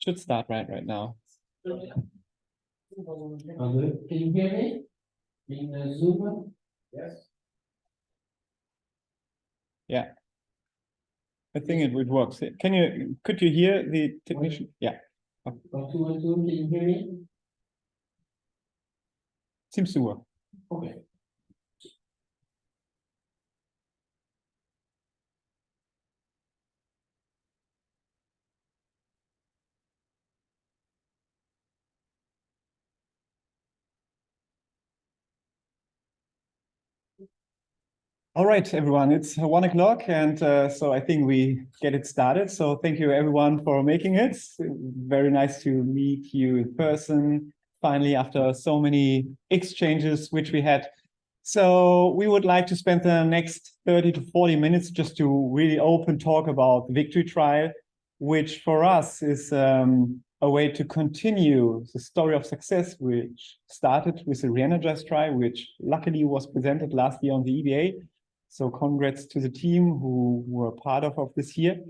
Should start right now. Can you hear me? In Zoom? Yes. Yeah. I think it works. Could you hear the technician? Yeah. 1, 2, 1, 2, can you hear me? Seems to work. Okay. All right, everyone, it's 1 o'clock, and so I think we get it started. So thank you, everyone, for making it. Very nice to meet you in person, finally, after so many exchanges which we had. So we would like to spend the next 30 to 40 minutes just to really open talk about the VICToRY trial, which for us is a way to continue the story of success, which started with the re-energized trial, which luckily was presented last year on the EBA. So congrats to the team who were part of this year.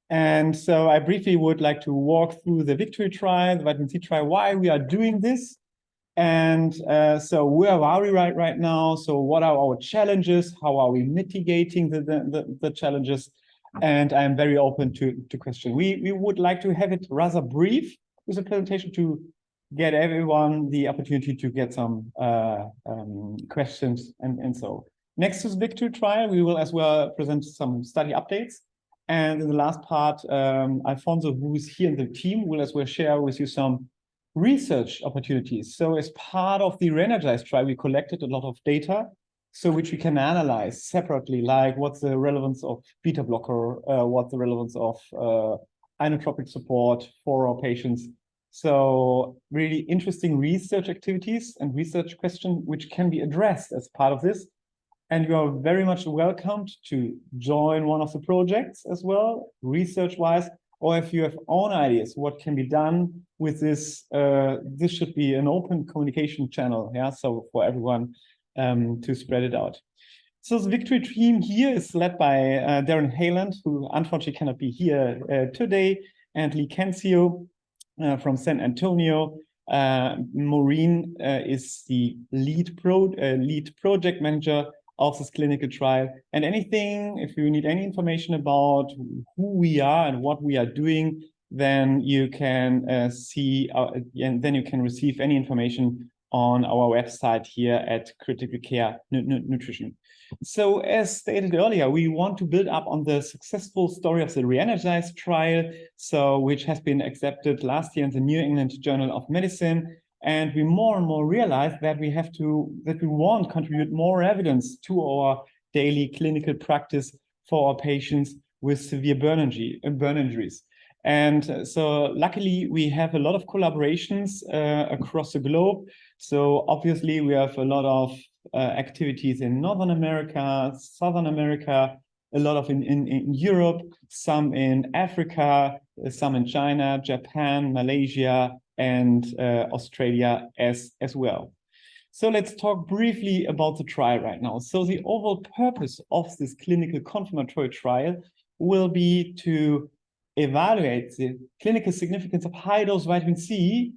And so I briefly would like to walk through the VICToRY trial, the vitamin C trial, why we are doing this. And so where are we right now? So what are our challenges? How are we mitigating the challenges? And I'm very open to questions. We would like to have it rather brief with the presentation to get everyone the opportunity to get some questions and so. Next to the VICToRY trial, we will as well present some study updates. And in the last part, Alfonso, who is here in the team, will as well share with you some research opportunities. So as part of the re-energized trial, we collected a lot of data, so which we can analyze separately, like what's the relevance of beta blocker, what's the relevance of inotropic support for our patients. So really interesting research activities and research questions which can be addressed as part of this. And you are very much welcomed to join one of the projects as well, research-wise, or if you have own ideas, what can be done with this, this should be an open communication channel, yeah, so for everyone to spread it out. So the VICToRY team here is led by Darren Hayland, who unfortunately cannot be here today, and Lee Kencio from San Antonio. Maureen is the lead project manager of this clinical trial. And anything, if you need any information about who we are and what we are doing, then you can see, and then you can receive any information on our website here at Critical Care Nutrition. So as stated earlier, we want to build up on the successful story of the re-energized trial, so which has been accepted last year in the New England Journal of Medicine. And we more and more realize that we want to contribute more evidence to our daily clinical practice for our patients with severe burn injuries. And so luckily we have a lot of collaborations across the globe. So obviously we have a lot of activities in Northern America, Southern America, a lot of in Europe, some in Africa, some in China, Japan, Malaysia, and Australia as well. So let's talk briefly about the trial right now. So the overall purpose of this clinical confirmatory trial will be to evaluate the clinical significance of high-dose vitamin C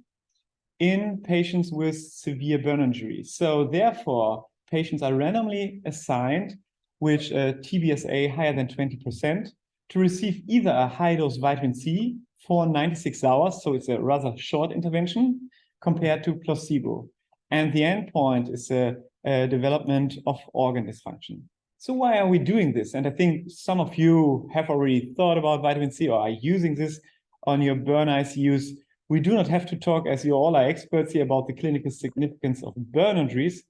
in patients with severe burn injuries. So therefore, patients are randomly assigned with a TBSA higher than 20% to receive either a high-dose vitamin C for 96 hours, so it's a rather short intervention, compared to placebo. And the endpoint is a development of organ dysfunction. So why are we doing this? And I think some of you have already thought about vitamin C or are using this on your burn ICUs. We do not have to talk, as you all are experts here, about the clinical significance of burn injuries,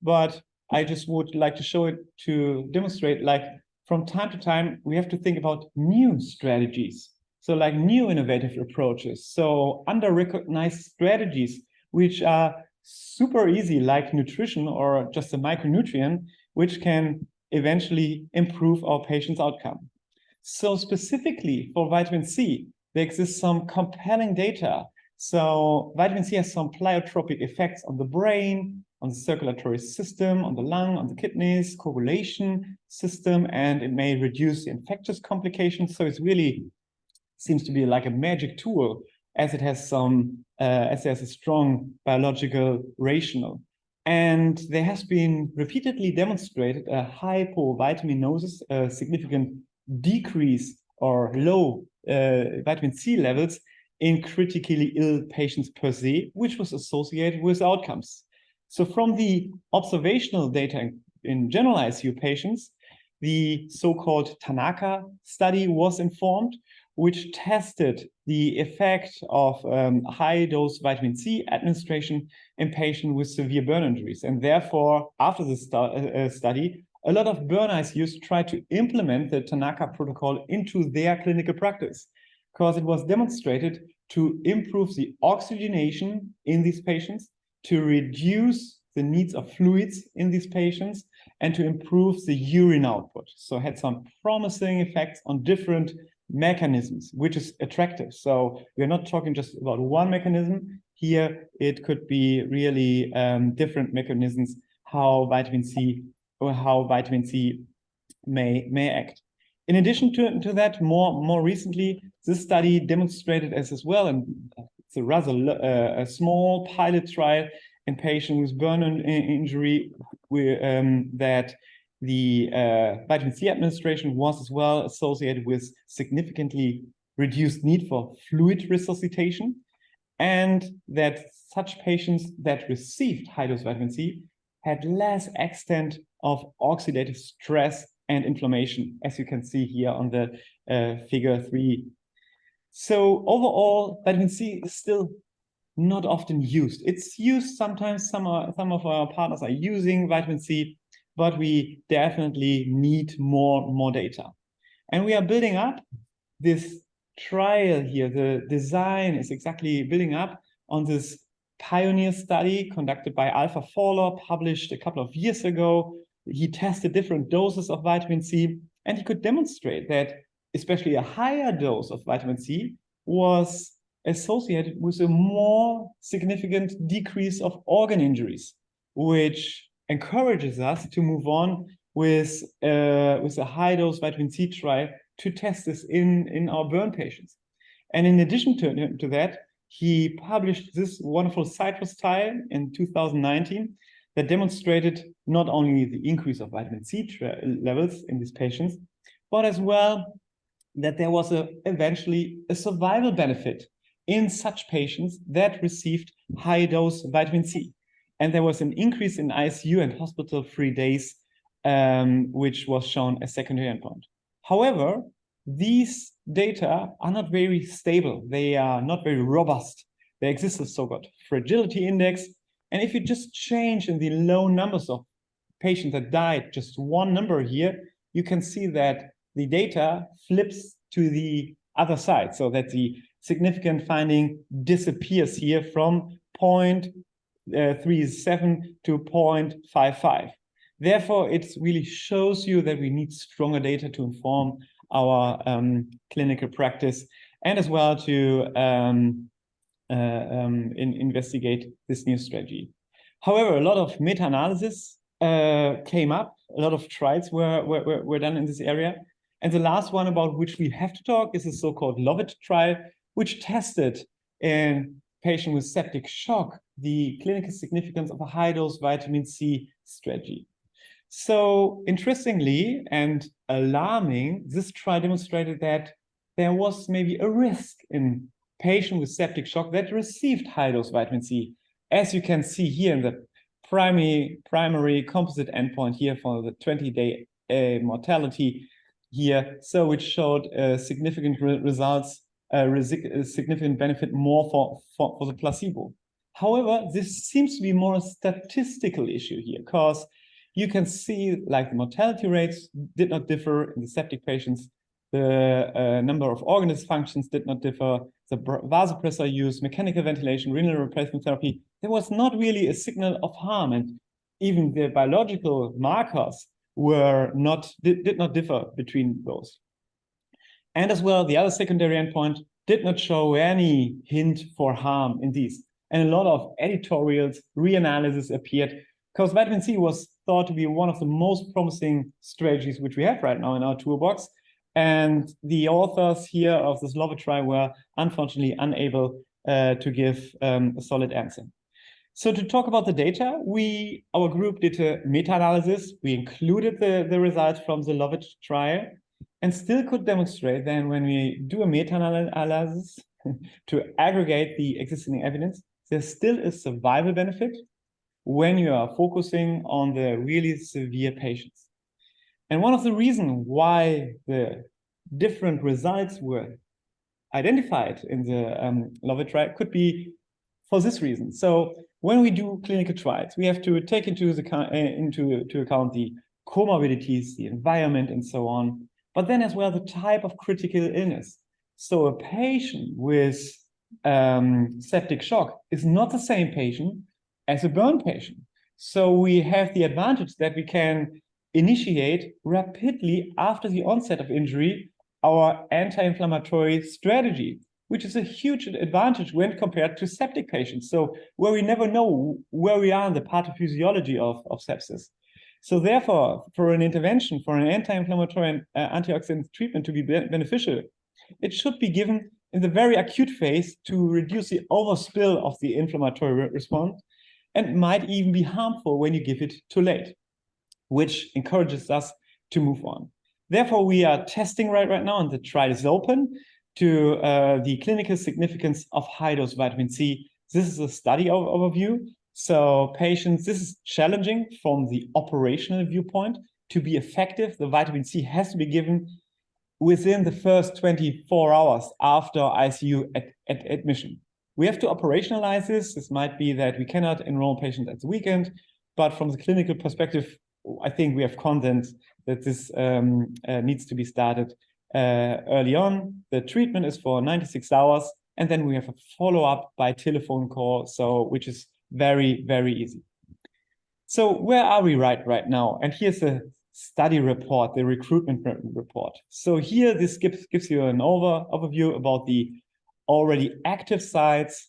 but I just would like to show it to demonstrate, like, from time to time, we have to think about new strategies. So like new innovative approaches. So under-recognized strategies, which are super easy, like nutrition or just a micronutrient, which can eventually improve our patient's outcome. So specifically for vitamin C, there exists some compelling data. So vitamin C has some pleiotropic effects on the brain, on the circulatory system, on the lung, on the kidneys, coagulation system, and it may reduce the infectious complications. So it's really seems to be like a magic tool as it has as there's a strong biological rationale. And there has been repeatedly demonstrated a hypovitaminosis, a significant decrease or low vitamin C levels in critically ill patients per se, which was associated with outcomes. So from the observational data in general ICU patients, the so-called Tanaka study was informed, which tested the effect of high-dose vitamin C administration in patients with severe burn injuries. And therefore, after the study, a lot of burn ICUs tried to implement the Tanaka protocol into their clinical practice, because it was demonstrated to improve the oxygenation in these patients, to reduce the needs of fluids in these patients, and to improve the urine output. So it had some promising effects on different mechanisms, which is attractive. So we're not talking just about one mechanism. Here, it could be really different mechanisms how vitamin C may act. In addition to that, more recently, this study demonstrated as well, and it's a rather a small pilot trial in patients with burn injury, that the vitamin C administration was as well associated with significantly reduced need for fluid resuscitation, and that such patients that received high-dose vitamin C had less extent of oxidative stress and inflammation, as you can see here on the figure 3. So overall, vitamin C is still not often used. It's used sometimes, some of our partners are using vitamin C, but we definitely need more data. And we are building up this trial here. The design is exactly building up on this pioneer study conducted by Alpha Fowler, published a couple of years ago. He tested different doses of vitamin C, and he could demonstrate that especially a higher dose of vitamin C was associated with a more significant decrease of organ injuries, which encourages us to move on with a high-dose vitamin C trial to test this in our burn patients. And in addition to that, he published this wonderful citrus trial in 2019 that demonstrated not only the increase of vitamin C levels in these patients, but as well that there was eventually a survival benefit in such patients that received high-dose vitamin C. And there was an increase in ICU and hospital-free days, which was shown as secondary endpoint. However, these data are not very stable. They are not very robust. There exists a so-called fragility index. And if you just change in the low numbers of patients that died, just one number here, you can see that the data flips to the other side, so that the significant finding disappears here from 0.37 to 0.55. Therefore, it really shows you that we need stronger data to inform our clinical practice, and as well to investigate this new strategy. However, a lot of meta-analysis came up, a lot of trials were done in this area. And the last one about which we have to talk is the so-called LOVIT trial, which tested in patients with septic shock the clinical significance of a high-dose vitamin C strategy. So interestingly and alarming, this trial demonstrated that there was maybe a risk in patients with septic shock that received high-dose vitamin C. As you can see here in the primary composite endpoint here for the 20-day mortality here, so which showed significant results, significant benefit more for the placebo. However, this seems to be more a statistical issue here, because you can see like the mortality rates did not differ in the septic patients. The number of organ dysfunctions did not differ. The vasopressor use, mechanical ventilation, renal replacement therapy, there was not really a signal of harm. And even the biological markers did not differ between those. And as well, the other secondary endpoint did not show any hint for harm in these. And a lot of editorials, reanalysis appeared, because vitamin C was thought to be one of the most promising strategies which we have right now in our toolbox. And the authors here of this LOVIT trial were unfortunately unable to give a solid answer. So to talk about the data, our group did a meta-analysis. We included the results from the Lovett trial and still could demonstrate then when we do a meta-analysis to aggregate the existing evidence, there still is survival benefit when you are focusing on the really severe patients. And one of the reasons why the different results were identified in the Lovett trial could be for this reason. So when we do clinical trials, we have to take into account the comorbidities, the environment, and so on, but then as well the type of critical illness. So a patient with septic shock is not the same patient as a burn patient. So we have the advantage that we can initiate rapidly after the onset of injury our anti-inflammatory strategy, which is a huge advantage when compared to septic patients. So where we never know where we are in the pathophysiology of sepsis. So therefore, for an intervention, for an anti-inflammatory and antioxidant treatment to be beneficial, it should be given in the very acute phase to reduce the overspill of the inflammatory response, and might even be harmful when you give it too late, which encourages us to move on. Therefore, we are testing right now, and the trial is open, to the clinical significance of high-dose vitamin C. This is a study overview. So patients, this is challenging from the operational viewpoint. To be effective, the vitamin C has to be given within the first 24 hours after ICU admission. We have to operationalize this. This might be that we cannot enroll patients at the weekend, but from the clinical perspective, I think we have consent that this needs to be started early on. The treatment is for 96 hours, and then we have a follow-up by telephone call, so which is very, very easy. So where are we right now? And here's a study report, the recruitment report. So here, this gives you an overview about the already active sites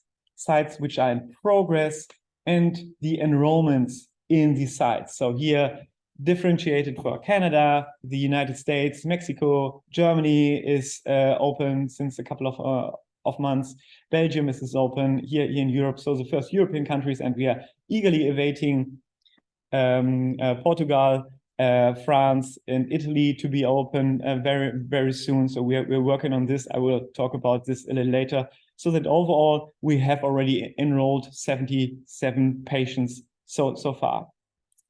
which are in progress, and the enrollments in these sites. So here, differentiated for Canada, the United States, Mexico, Germany is open since a couple of months. Belgium is open here in Europe. So the first European countries, and we are eagerly awaiting Portugal, France, and Italy to be open very, very soon. So we're working on this. I will talk about this a little later. So that overall, we have already enrolled 77 patients so far.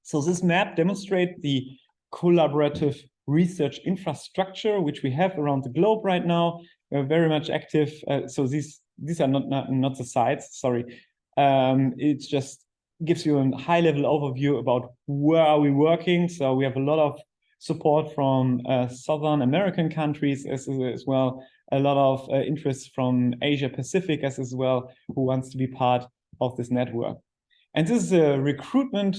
So this map demonstrates the collaborative research infrastructure which we have around the globe right now. We're very much active. So these are not the sites, sorry. It just gives you a high-level overview about where are we working. So we have a lot of support from Southern American countries as well, a lot of interest from Asia Pacific as well, who wants to be part of this network. And this is a recruitment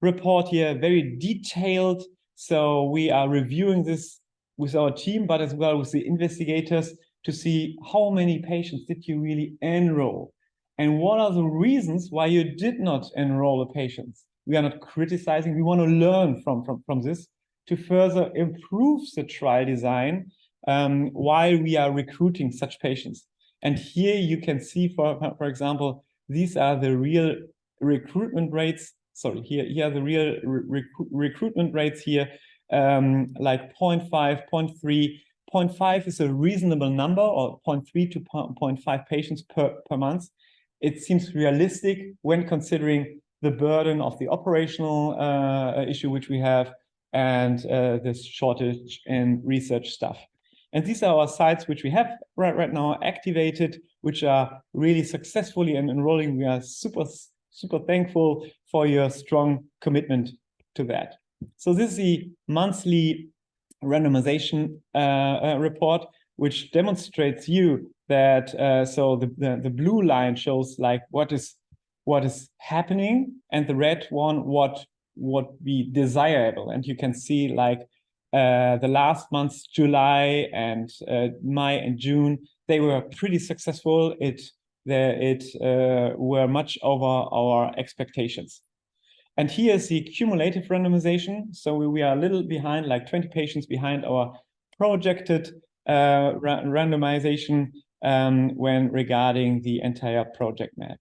report here, very detailed. So we are reviewing this with our team, but as well with the investigators to see how many patients did you really enroll, and what are the reasons why you did not enroll the patients. We are not criticizing, we want to learn from this to further improve the trial design while we are recruiting such patients. And here you can see, for example, these are the real recruitment rates. Sorry, here are the real recruitment rates here, like 0.5, 0.3. 0.5 is a reasonable number, or 0.3 to 0.5 patients per month. It seems realistic when considering the burden of the operational issue which we have, and this shortage in research staff. And these are our sites which we have right now activated, which are really successfully enrolling. We are super thankful for your strong commitment to that. So this is the monthly randomization report, which demonstrates you that so the blue line shows like what is happening, and the red one what be desirable. And you can see like the last months, July and May and June, they were pretty successful. It were much over our expectations. And here's the cumulative randomization. So we are a little behind, like 20 patients behind our projected randomization. when regarding the entire project map.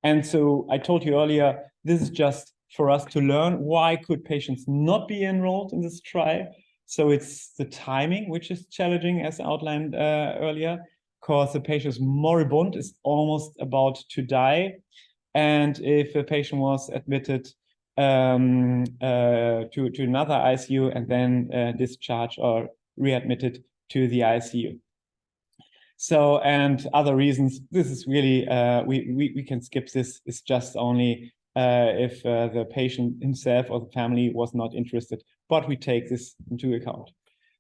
And so I told you earlier, this is just for us to learn why could patients not be enrolled in this trial. So it's the timing, which is challenging as outlined earlier, because the patient is moribund, is almost about to die. And if a patient was admitted to another ICU and then discharged or readmitted to the ICU. So, and other reasons, this is really, we can skip this. It's just only if the patient himself or the family was not interested, but we take this into account.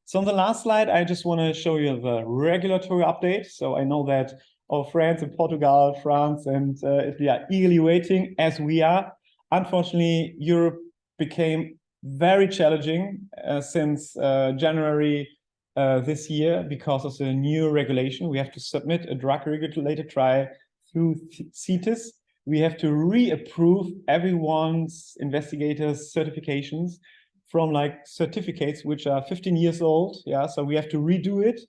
So on the last slide, I just want to show you the regulatory update. So I know that our friends in Portugal, France, and Italy are eagerly waiting, as we are. Unfortunately, Europe became very challenging since January this year because of the new regulation. We have to submit a drug-regulated trial through CETIS. We have to reapprove everyone's investigators' certifications from like certificates which are 15 years old. Yeah, so we have to redo it,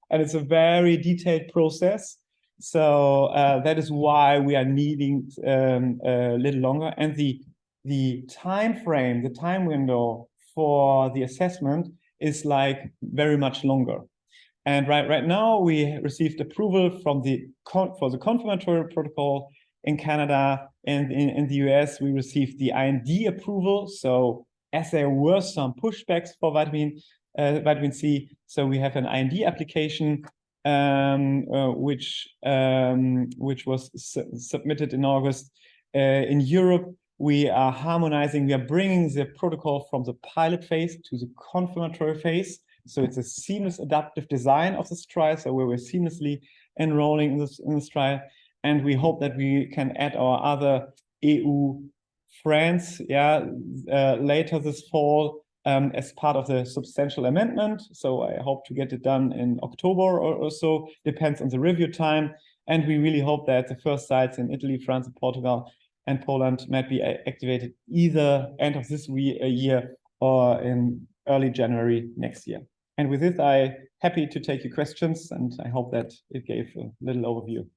and it's a very detailed process. So that is why we are needing a little longer. And the time frame, the time window for the assessment is like very much longer. And right now we received approval from for the confirmatory protocol in Canada, and in the US we received the IND approval. So as there were some pushbacks for vitamin C, so we have an IND application which was submitted in August. In Europe, we are harmonizing, we are bringing the protocol from the pilot phase to the confirmatory phase. So it's a seamless adaptive design of this trial, so we're seamlessly enrolling in this trial. And we hope that we can add our other EU friends later this fall as part of the substantial amendment. So I hope to get it done in October or so, depends on the review time. And we really hope that the first sites in Italy, France, and Portugal and Poland might be activated either end of this year or in early January next year. And with this, I'm happy to take your questions, and I hope that it gave a little overview.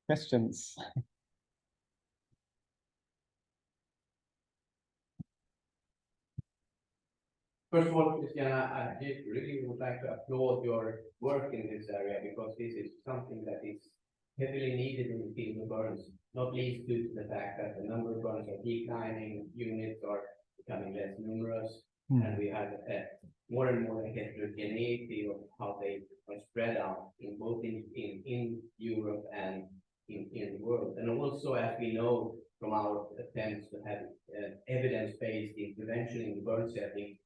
Questions? First of all, Christiana, I really would like to applaud your work in this area, because this is something that is heavily needed in the field of burns, not least due to the fact that the number of burns are declining, units are becoming less numerous, and we have more and more heterogeneity of how they are spread out in both in Europe and in the world. And also, as we know from our attempts to have evidence-based intervention in the burn setting,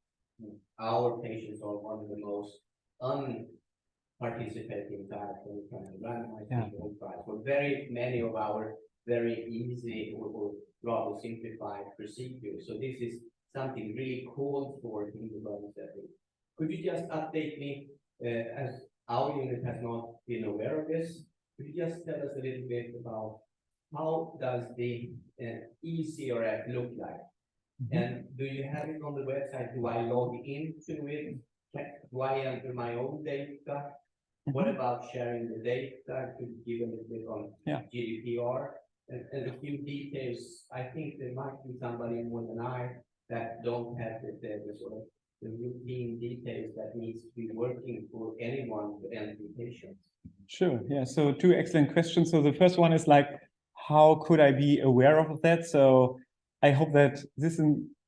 our patients are one of the most unparticipating types when we try to randomize clinical trials. For very many of our very easy or rather simplified procedures. So this is something really called for in the burn setting. Could you just update me, as our unit has not been aware of this, could you just tell us a little bit about how does the ECRF look like? And do you have it on the website? Do I log into it? Do I enter my own data? What about sharing the data? Could you give a little bit on GDPR? And a few details. I think there might be somebody more than I that don't have the sort of the routine details that needs to be working for anyone to enter patients. Sure, yeah, so two excellent questions. So the first one is like, how could I be aware of that? So I hope that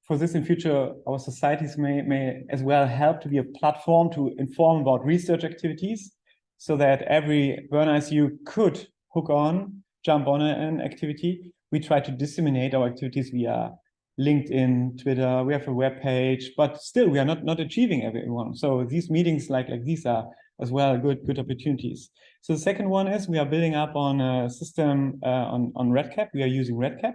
for this in future, our societies may as well help to be a platform to inform about research activities, so that every burn ICU could jump on an activity. We try to disseminate our activities via LinkedIn, Twitter. We have a web page, but still we are not achieving everyone. So these meetings like these are as well good opportunities. So the second one is we are building up on a system on REDCap. We are using REDCap,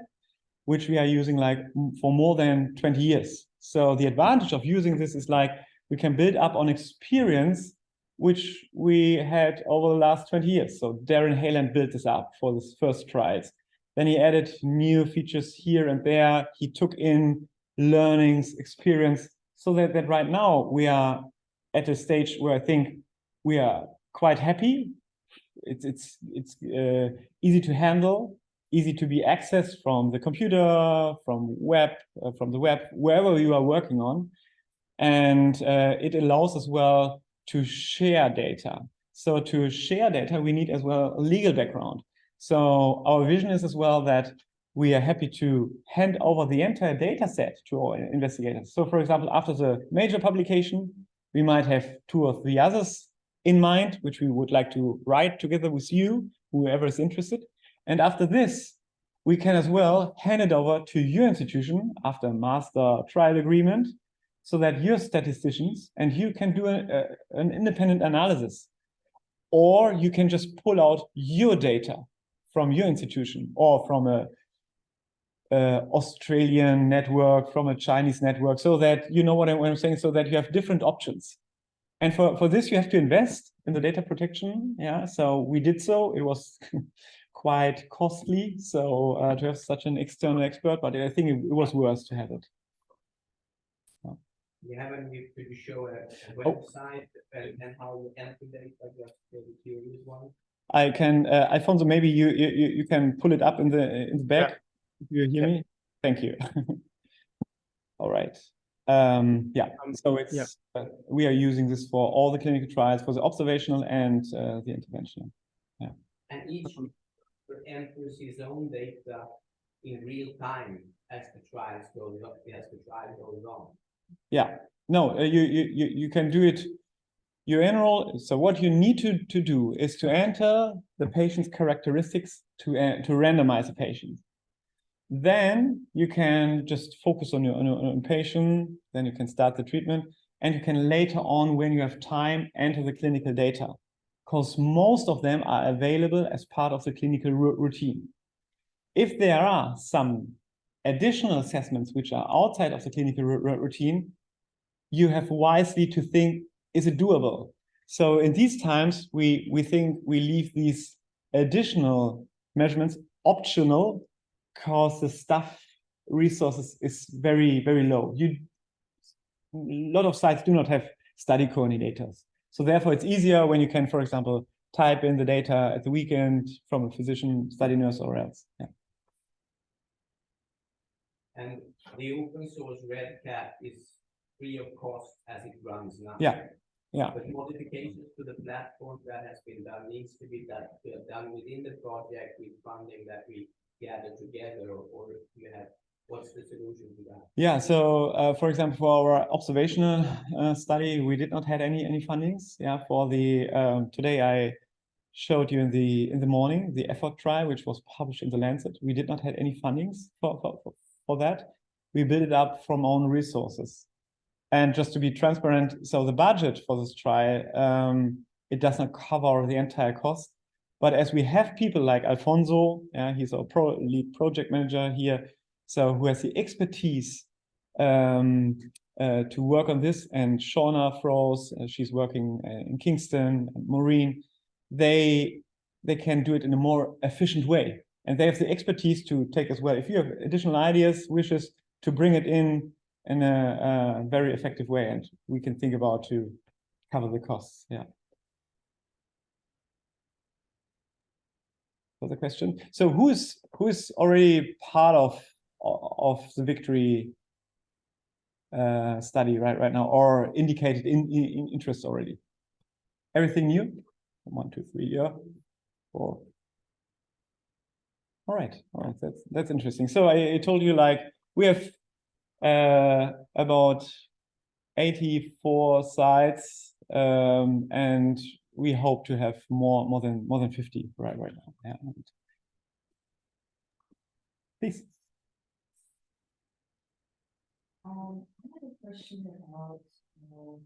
which we are using like for more than 20 years. So the advantage of using this is like we can build up on experience which we had over the last 20 years. So Darren Hayland built this up for his first trials. Then he added new features here and there. He took in learnings, experience, so that right now we are at a stage where I think we are quite happy. It's easy to handle, easy to be accessed from the computer, from the web, wherever you are working on. And it allows as well to share data. So to share data, we need as well a legal background. So our vision is as well that we are happy to hand over the entire data set to our investigators. So for example, after the major publication, we might have 2 or 3 others in mind, which we would like to write together with you, whoever is interested. And after this, we can as well hand it over to your institution after a master trial agreement, so that your statisticians and you can do an independent analysis. Or you can just pull out your data from your institution or from a Australian network, from a Chinese network, so that you know what I'm saying, so that you have different options. And for this, you have to invest in the data protection. Yeah, so we did so. It was quite costly, so to have such an external expert, but I think it was worth to have it. You haven't, could you show a website and how you enter data? Just the curious one. I can, Alfonso, maybe you can pull it up in the back. Yeah. You hear me? Thank you. All right. Yeah. So it's we are using this for all the clinical trials, for the observational and the interventional. Yeah. And each enters his own data in real time as the trials goes on. Yeah. No, you can do it. You enroll. So what you need to do is to enter the patient's characteristics to randomize a patient. Then you can just focus on your patient. Then you can start the treatment, and you can later on, when you have time, enter the clinical data, because most of them are available as part of the clinical routine. If there are some additional assessments which are outside of the clinical routine, you have wisely to think, is it doable? So in these times, we think we leave these additional measurements optional, because the staff resources is very, very low. A lot of sites do not have study coordinators. So therefore, it's easier when you can, for example, type in the data at the weekend from a physician, study nurse, or else. Yeah. And the open source REDCap is free of cost as it runs now. Yeah. Yeah. But modifications to the platform that has been done needs to be done within the project with funding that we gather together, or you have, what's the solution to that? Yeah, so for example, for our observational study, we did not have any fundings. Yeah, for the today I showed you in the morning the effort trial, which was published in the Lancet. We did not have any fundings for that. We built it up from own resources. And just to be transparent, so the budget for this trial, it does not cover the entire cost. But as we have people like Alfonso, he's our lead project manager here, so who has the expertise to work on this, and Shauna Froese, she's working in Kingston, and Maureen, they can do it in a more efficient way. And they have the expertise to take as well. If you have additional ideas, wishes, to bring it in a very effective way, and we can think about to cover the costs. Yeah. Further question. So who is already part of the VICToRY study right now, or indicated in interest already? Everything new? 1, 2, 3, yeah. 4. All right. That's interesting. So I told you, like, we have about 84 sites, and we hope to have more than 50 right now. Yeah. Please. I have a question about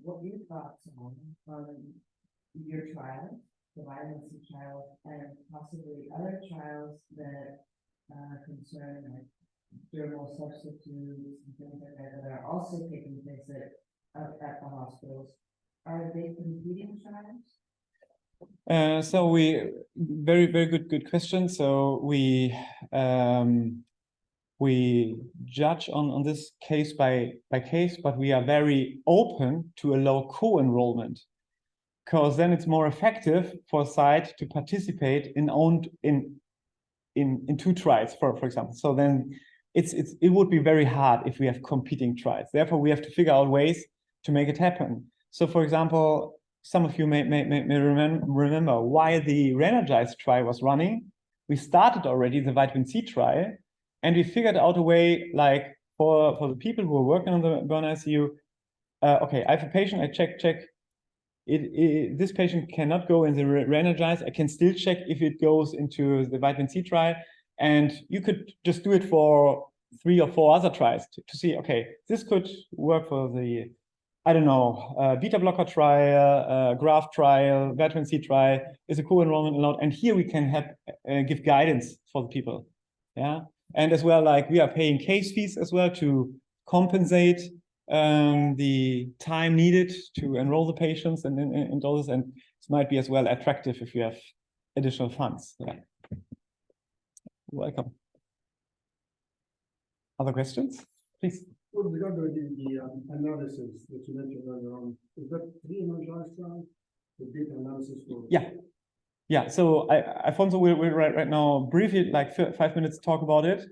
what your thoughts on your trials, the violency trials, and possibly other trials that concern like dermal substitutes and things like that are also taking place at the hospitals. Are they competing trials? So we very good question. So we we judge on this case by case, but we are very open to allow co-enrollment, because then it's more effective for a site to participate in two trials, for example. So then it would be very hard if we have competing trials. Therefore, we have to figure out ways to make it happen. So, for example, some of you may remember while the Reenergize trial was running, we started already the vitamin C trial, and we figured out a way, like for the people who are working on the burn ICU. Okay, I have a patient. I check. This patient cannot go in the Reenergize. I can still check if it goes into the vitamin C trial, and you could just do it for 3 or 4 other trials to see. Okay, this could work for the, I don't know, beta blocker trial, graft trial, vitamin C trial. Is a co-enrollment allowed? And here we can have give guidance for the people. Yeah. And as well, like we are paying case fees as well to compensate the time needed to enroll the patients and all this. And it might be as well attractive if you have additional funds. Yeah. Welcome. Other questions, please? With regard to the analysis that you mentioned earlier on, is that Reenergize trial, the data analysis for? Yeah. Yeah, so Alfonso will right now briefly, like 5 minutes, talk about it,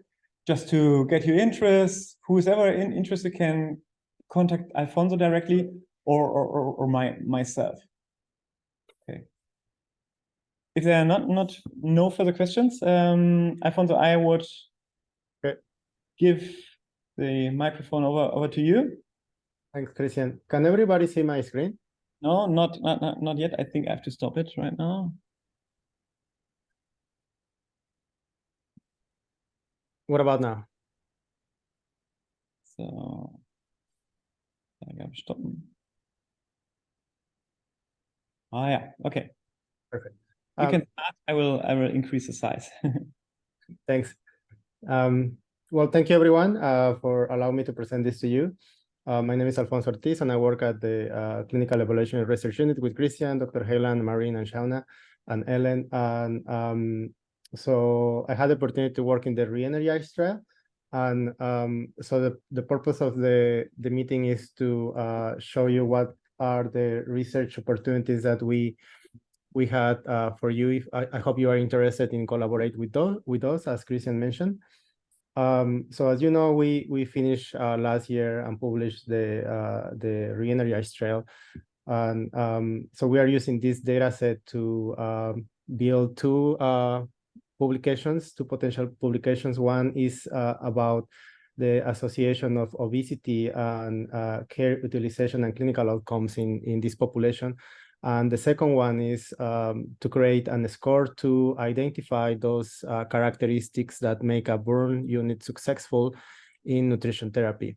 just to get your interest. Who's ever interested can contact Alfonso directly or myself. Okay. If there are no further questions, Alfonso, I would give the microphone over to you. Thanks, Christian. Can everybody see my screen? No, not yet. I think I have to stop it right now. What about now? So I gotta stop. Oh yeah, okay. Perfect. You can start. I will increase the size. Thanks. Well, thank you everyone for allowing me to present this to you. My name is Alfonso Ortiz, and I work at the Clinical Evaluation and Research Unit with Christian, Dr. Helen, Marine, and Shauna, and Ellen. And so I had the opportunity to work in the Reenergize trial. And so the purpose of the meeting is to show you what are the research opportunities that we had for you. I hope you are interested in collaborate with us, as Christian mentioned. So as you know, we finished last year and published the Reenergize trial. And so we are using this data set to build two potential publications. One is about the association of obesity and care utilization and clinical outcomes in this population. And the second one is to create a score to identify those characteristics that make a burn unit successful in nutrition therapy.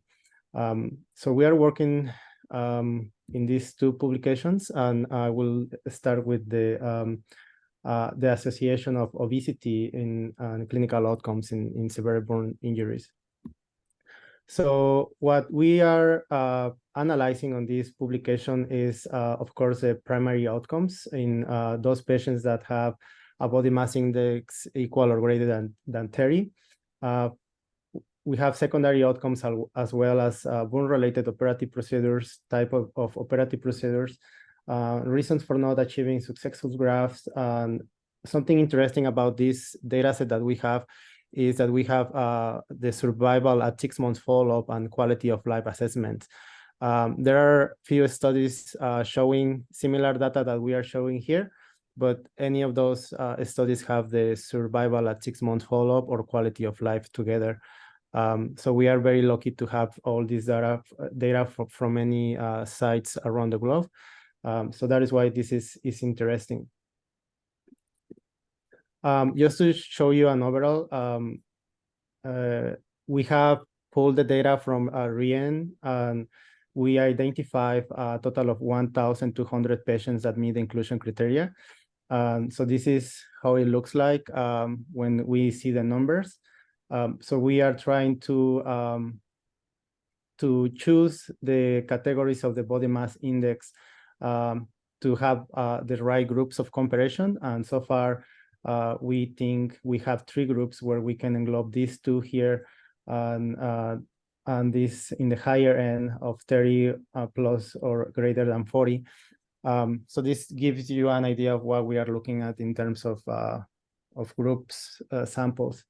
So we are working in these two publications, and I will start with the association of obesity in clinical outcomes in severe burn injuries. So what we are analyzing on this publication is, of course, the primary outcomes in those patients that have a body mass index equal or greater than 30. We have secondary outcomes as well as burn-related operative procedures, type of operative procedures, reasons for not achieving successful grafts. And something interesting about this data set that we have is that we have the survival at 6 months follow-up and quality of life assessment. There are few studies showing similar data that we are showing here, but any of those studies have the survival at 6 months follow-up or quality of life together. So we are very lucky to have all this data from many sites around the globe. So that is why this is interesting. Just to show you an overall, we have pulled the data from REEN, and we identified a total of 1,200 patients that meet the inclusion criteria. So this is how it looks like when we see the numbers. So we are trying to choose the categories of the body mass index to have the right groups of comparison. And so far, we think we have 3 groups where we can englobe these two here and this in the higher end of 30 plus or greater than 40. So this gives you an idea of what we are looking at in terms of groups samples.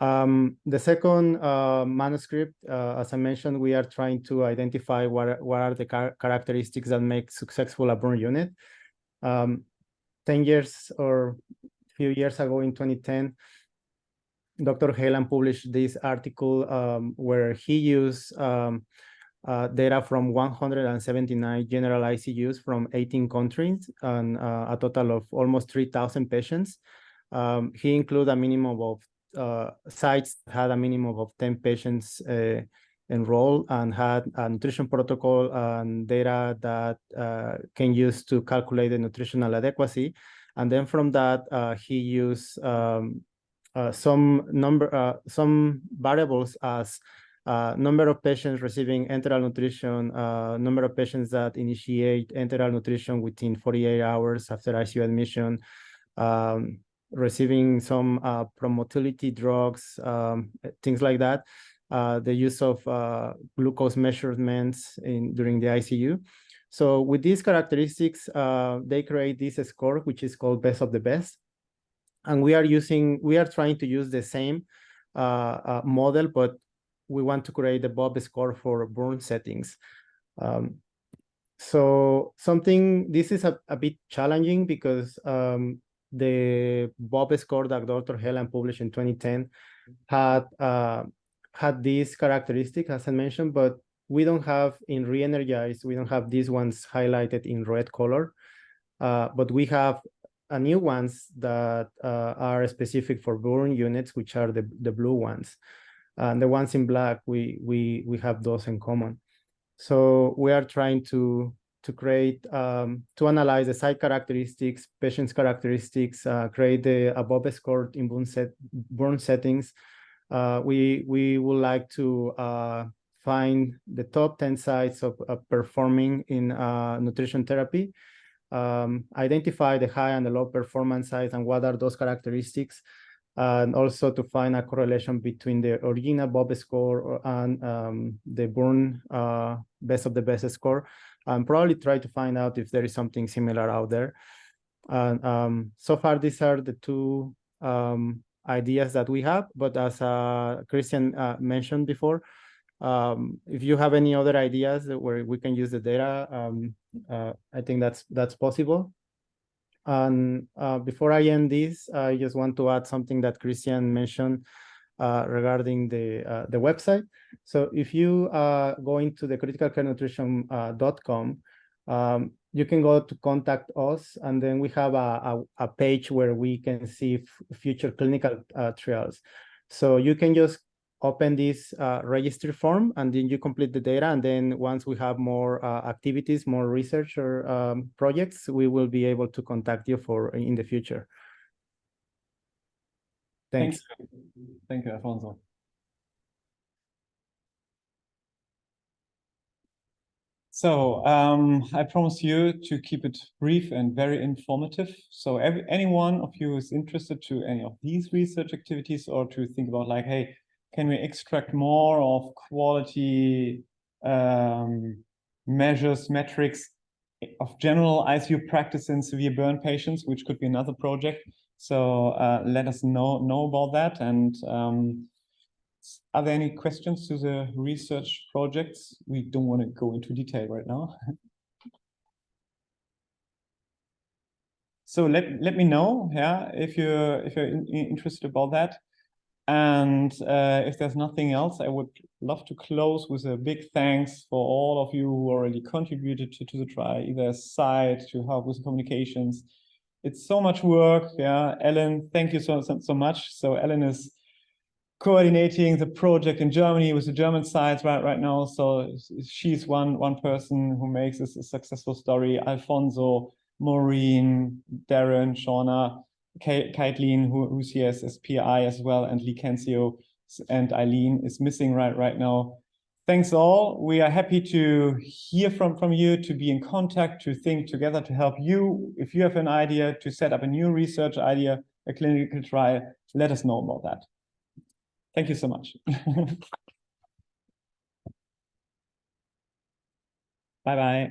The second manuscript, as I mentioned, we are trying to identify what are the characteristics that make successful a burn unit. 10 years or a few years ago in 2010, Dr. Helan published this article where he used data from 179 general ICUs from 18 countries and a total of almost 3,000 patients. He included a minimum of sites had a minimum of 10 patients enrolled and had a nutrition protocol and data that can use to calculate the nutritional adequacy. And then from that, he used some variables as number of patients receiving enteral nutrition, number of patients that initiate enteral nutrition within 48 hours after ICU admission, receiving some promotility drugs, things like that, the use of glucose measurements during the ICU. So with these characteristics, they create this score, which is called best of the best. And we are trying to use the same model, but we want to create the Bob score for burn settings. So this is a bit challenging because the Bob score that Dr. Helan published in 2010 had these characteristics, as I mentioned, but we don't have in re-energized, we don't have these ones highlighted in red color, but we have new ones that are specific for burn units, which are the blue ones. And the ones in black, we have those in common. So we are trying to create, to analyze the site characteristics, patient's characteristics, create a Bob score in burn settings. We would like to find the top 10 sites of performing in nutrition therapy, identify the high and the low performance sites and what are those characteristics, and also to find a correlation between the original Bob score and the burn best of the best score, and probably try to find out if there is something similar out there. And so far, these are the two ideas that we have, but as Christian mentioned before, if you have any other ideas where we can use the data, I think that's possible. And before I end this, I just want to add something that Christian mentioned regarding the website. So if you go into the criticalcarenutrition.com, you can go to contact us, and then we have a page where we can see future clinical trials. So you can just open this registry form, and then you complete the data. And then once we have more activities, more research or projects, we will be able to contact you in the future. Thanks. Thank you, Alfonso. So I promise you to keep it brief and very informative. So any one of you is interested to any of these research activities, or to think about like, hey, can we extract more of quality measures, metrics of general ICU practice in severe burn patients, which could be another project. So let us know about that. And are there any questions to the research projects? We don't want to go into detail right now. So let me know, yeah, if you're interested about that. And if there's nothing else, I would love to close with a big thanks for all of you who already contributed to the trial, either as site to help with communications. It's so much work, yeah. Ellen, thank you so much. So Ellen is coordinating the project in Germany with the German sites right now. So she's one person who makes this a successful story. Alfonso, Maureen, Darren, Shauna, Kaitlin, who's here as PI as well, and Lee Kencio, and Eileen is missing right now. Thanks all. We are happy to hear from you, to be in contact, to think together, to help you. If you have an idea to set up a new research idea a clinical trial, let us know about that. Thank you so much. Bye-bye.